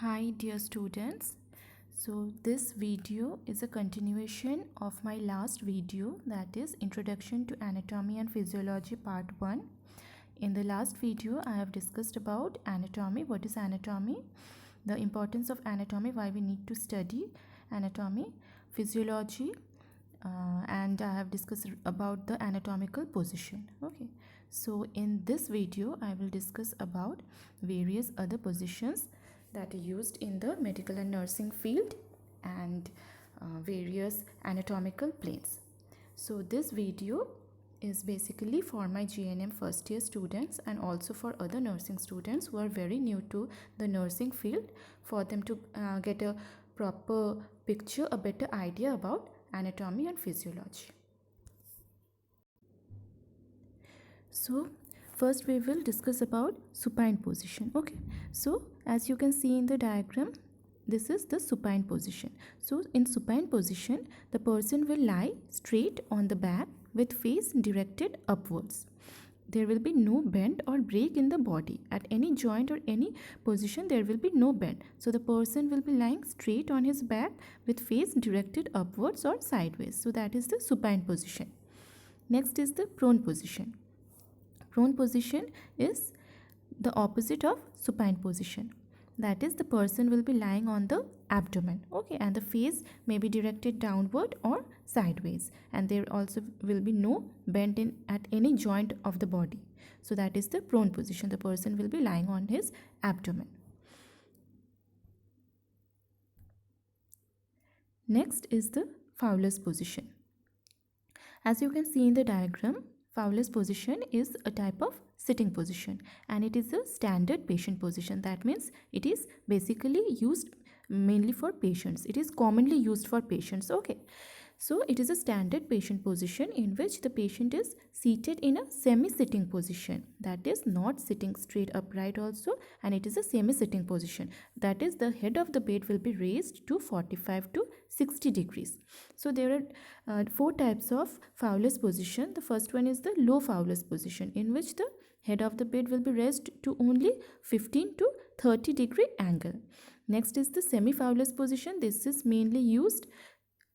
Hi dear students. So this video is a continuation of my last video, that is Introduction to Anatomy and Physiology Part 1. In the last video I have discussed about anatomy, what is anatomy, the importance of anatomy, why we need to study anatomy, physiology, and I have discussed about the anatomical position. Okay, so in this video I will discuss about various other positions that are used in the medical and nursing field and various anatomical planes. So this video is basically for my GNM first year students and also for other nursing students who are very new to the nursing field, for them to get a proper picture, a better idea about anatomy and physiology. So first we will discuss about supine position. Okay, so as you can see in the diagram, this is the supine position. So in supine position, the person will lie straight on the back with face directed upwards. There will be no bend or break in the body. At any joint or any position there will be no bend. So the person will be lying straight on his back with face directed upwards or sideways. So that is the supine position. Next is the prone position. Prone position is the opposite of supine position. That is, the person will be lying on the abdomen. Okay, and the face may be directed downward or sideways, and there also will be no bend in at any joint of the body. So that is the prone position. The person will be lying on his abdomen. Next is the Fowler's position. As you can see in the diagram, Fowler's position is a type of sitting position and it is a standard patient position. That means it is basically used mainly for patients. It is commonly used for patients. Okay. So it is a standard patient position in which the patient is seated in a semi-sitting position. That is not sitting straight upright also, and it is a semi-sitting position. That is, the head of the bed will be raised to 45 to 60 degrees. So there are four types of Fowler's position. The first one is the low Fowler's position, in which the head of the bed will be raised to only 15 to 30 degree angle. Next is the semi-Fowler's position. This is mainly used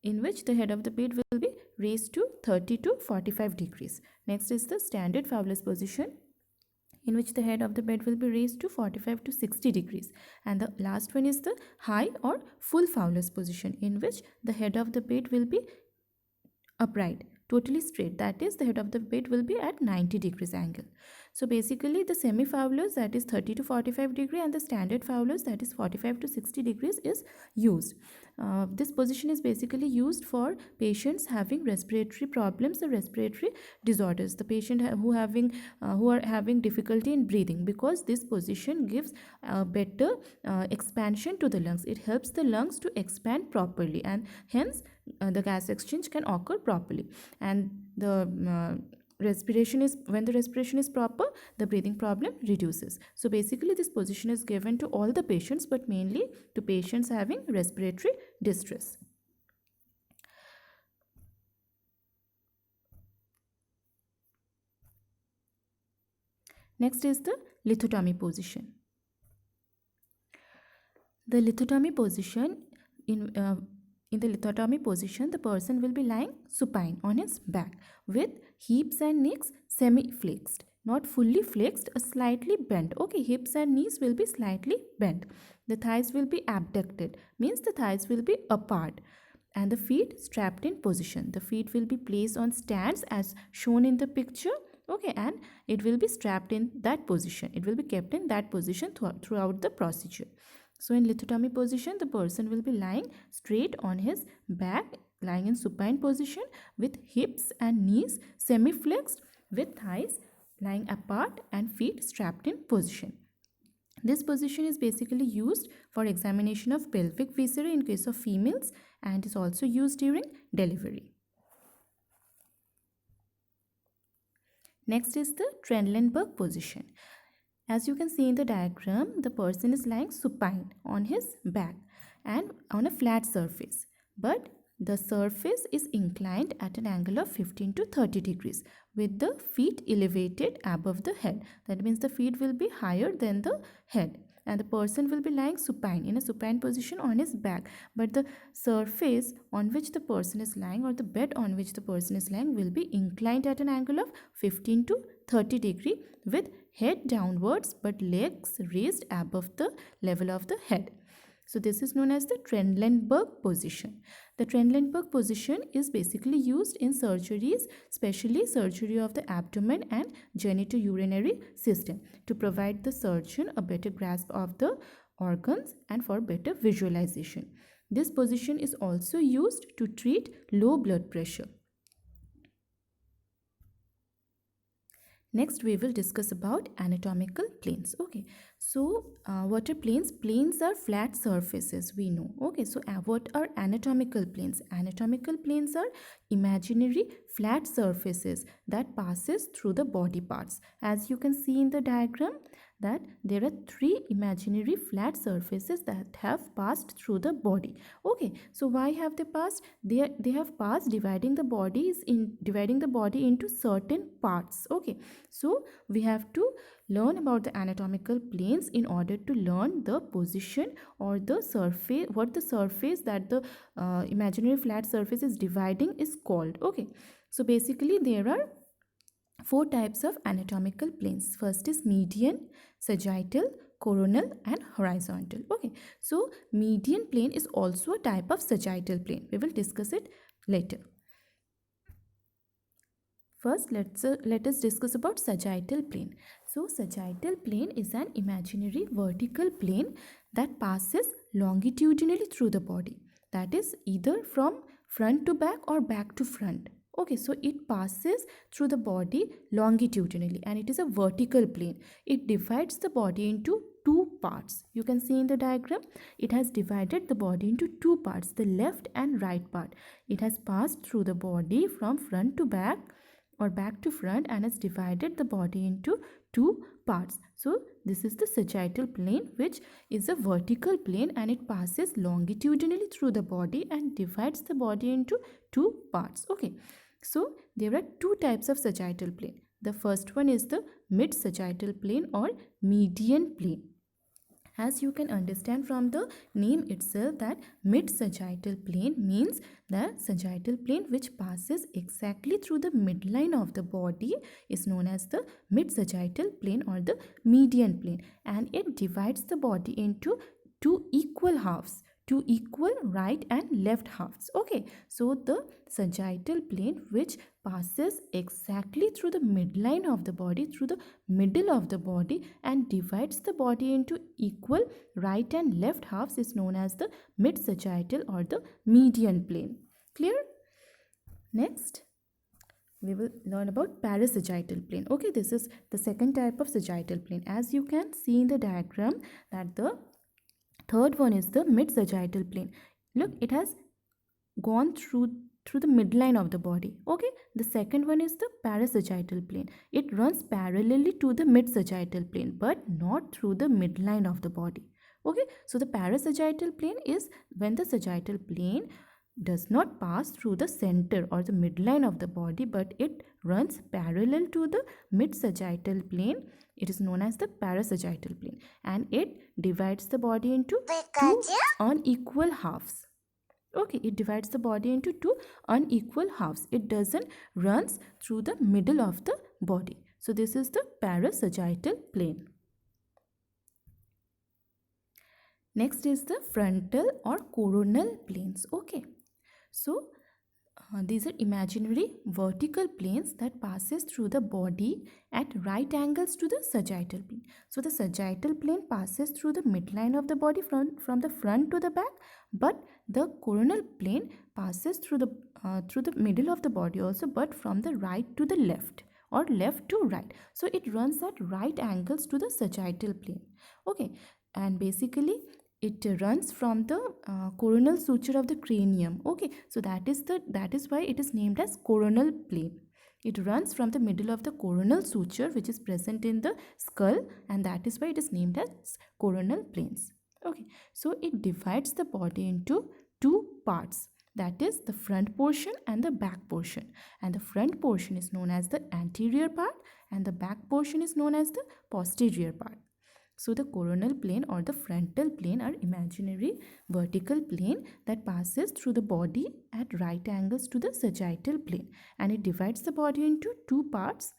in which the head of the bed will be raised to 30 to 45 degrees. Next is the standard Fowler's position, in which the head of the bed will be raised to 45 to 60 degrees. And the last one is the high or full Fowler's position, in which the head of the bed will be upright, totally straight. That is, the head of the bed will be at 90 degrees angle. So basically the semi-Fowler's, that is 30 to 45 degree, and the standard Fowler's, that is 45 to 60 degrees, is used. This position is basically used for patients having respiratory problems or respiratory disorders, the patient who are having difficulty in breathing, because this position gives better expansion to the lungs. It helps the lungs to expand properly, and hence the gas exchange can occur properly, and the respiration is, when the respiration is proper, the breathing problem reduces. So basically this position is given to all the patients, but mainly to patients having respiratory distress. Next is the lithotomy position. The lithotomy position, in the lithotomy position, the person will be lying supine on his back with hips and knees semi-flexed, not fully flexed, a slightly bent. Okay, hips and knees will be slightly bent. The thighs will be abducted, means the thighs will be apart, and the feet strapped in position. The feet will be placed on stands as shown in the picture. Okay, and it will be strapped in that position. It will be kept in that position throughout the procedure. So in lithotomy position, the person will be lying straight on his back, lying in supine position with hips and knees semi-flexed, with thighs lying apart and feet strapped in position. This position is basically used for examination of pelvic viscera in case of females, and is also used during delivery. Next is the Trendelenburg position. As you can see in the diagram, the person is lying supine on his back and on a flat surface, but the surface is inclined at an angle of 15 to 30 degrees with the feet elevated above the head. That means the feet will be higher than the head, and the person will be lying supine, in a supine position on his back, but the surface on which the person is lying, or the bed on which the person is lying, will be inclined at an angle of 15 to 30 degree with head downwards but legs raised above the level of the head. So this is known as the Trendelenburg position. The Trendelenburg position is basically used in surgeries, especially surgery of the abdomen and genitourinary system, to provide the surgeon a better grasp of the organs and for better visualization. This position is also used to treat low blood pressure. Next, we will discuss about anatomical planes. Okay, so what are planes? Planes are flat surfaces, we know. Okay, so what are anatomical planes? Anatomical planes are imaginary flat surfaces that passes through the body parts. As you can see in the diagram, that there are three imaginary flat surfaces that have passed through the body. Okay, so why have they passed? They have passed dividing the body into certain parts. Okay, so we have to learn about the anatomical planes in order to learn the position or the surface, what the surface that the imaginary flat surface is dividing is called. Okay, so basically there are four types of anatomical planes. First is median, sagittal, coronal and horizontal. Okay, so median plane is also a type of sagittal plane. We will discuss it later. First, let us discuss about sagittal plane. So sagittal plane is an imaginary vertical plane that passes longitudinally through the body. That is either from front to back or back to front. Okay, so it passes through the body longitudinally and it is a vertical plane. It divides the body into two parts. You can see in the diagram, it has divided the body into two parts, the left and right part. It has passed through the body from front to back or back to front and has divided the body into two parts. So this is the sagittal plane, which is a vertical plane and it passes longitudinally through the body and divides the body into two parts. Okay, so there are two types of sagittal plane. The first one is the mid sagittal plane or median plane. As you can understand from the name itself, that mid sagittal plane means the sagittal plane which passes exactly through the midline of the body is known as the mid sagittal plane or the median plane, and it divides the body into two equal halves, two equal right and left halves. Okay, so the sagittal plane which passes exactly through the midline of the body, through the middle of the body, and divides the body into equal right and left halves is known as the mid sagittal or the median plane. Clear? Next, we will learn about parasagittal plane. Okay, this is the second type of sagittal plane. As you can see in the diagram, that the third one is the mid sagittal plane. Look, it has gone through the midline of the body. Okay, the second one is the parasagittal plane. It runs parallelly to the mid sagittal plane but not through the midline of the body. Okay, so the parasagittal plane is when the sagittal plane does not pass through the center or the midline of the body, but it runs parallel to the mid sagittal plane. It is known as the parasagittal plane, and it divides the body into two unequal halves. Okay, it divides the body into two unequal halves. It doesn't runs through the middle of the body. So this is the parasagittal plane. Next is the frontal or coronal planes. Okay, so these are imaginary vertical planes that passes through the body at right angles to the sagittal plane. So the sagittal plane passes through the midline of the body from the front to the back, but the coronal plane passes through the middle of the body also, but from the right to the left or left to right. So it runs at right angles to the sagittal plane. Okay, and basically it runs from the coronal suture of the cranium. Okay, so that is why it is named as coronal plane. It runs from the middle of the coronal suture which is present in the skull, and that is why it is named as coronal planes. Okay, so it divides the body into two parts, that is the front portion and the back portion, and the front portion is known as the anterior part and the back portion is known as the posterior part. So the coronal plane or the frontal plane are imaginary vertical plane that passes through the body at right angles to the sagittal plane, and it divides the body into two parts.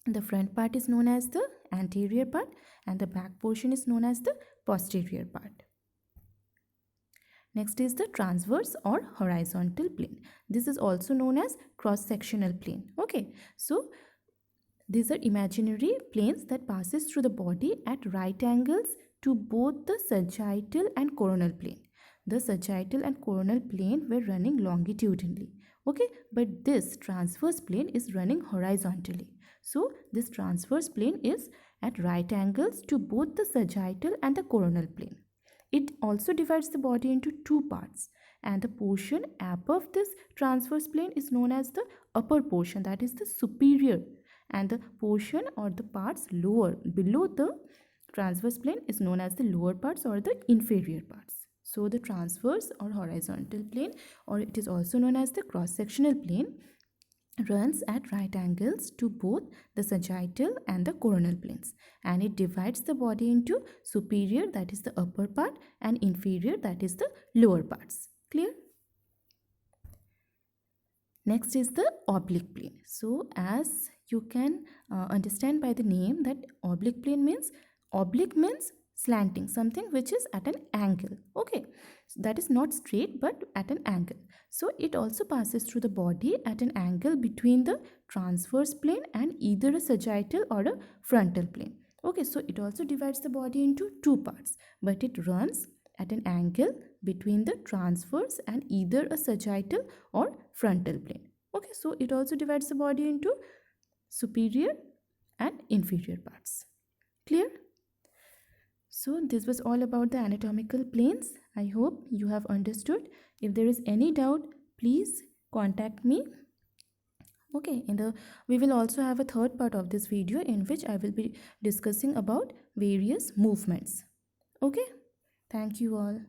The front part is known as the anterior part and the back portion is known as the posterior part. Next is the transverse or horizontal plane. This is also known as cross-sectional plane. Okay, so these are imaginary planes that passes through the body at right angles to both the sagittal and coronal plane. The sagittal and coronal plane were running longitudinally. Okay, but this transverse plane is running horizontally. So this transverse plane is at right angles to both the sagittal and the coronal plane. It also divides the body into two parts, and the portion above this transverse plane is known as the upper portion, that is the superior, and the portion or the parts lower below the transverse plane is known as the lower parts or the inferior parts. So the transverse or horizontal plane, or it is also known as the cross-sectional plane, runs at right angles to both the sagittal and the coronal planes, and it divides the body into superior, that is the upper part, and inferior, that is the lower parts. Clear? Next is the oblique plane. So as you can understand by the name that oblique plane means, oblique means slanting, something which is at an angle. Okay, so that is not straight but at an angle. So it also passes through the body at an angle between the transverse plane and either a sagittal or a frontal plane. Okay, so it also divides the body into two parts, but it runs at an angle between the transverse and either a sagittal or frontal plane. Okay, so it also divides the body into superior and inferior parts. Clear? So this was all about the anatomical planes. I hope you have understood. If there is any doubt, please contact me. Okay, we will also have a third part of this video in which I will be discussing about various movements. Okay, thank you all.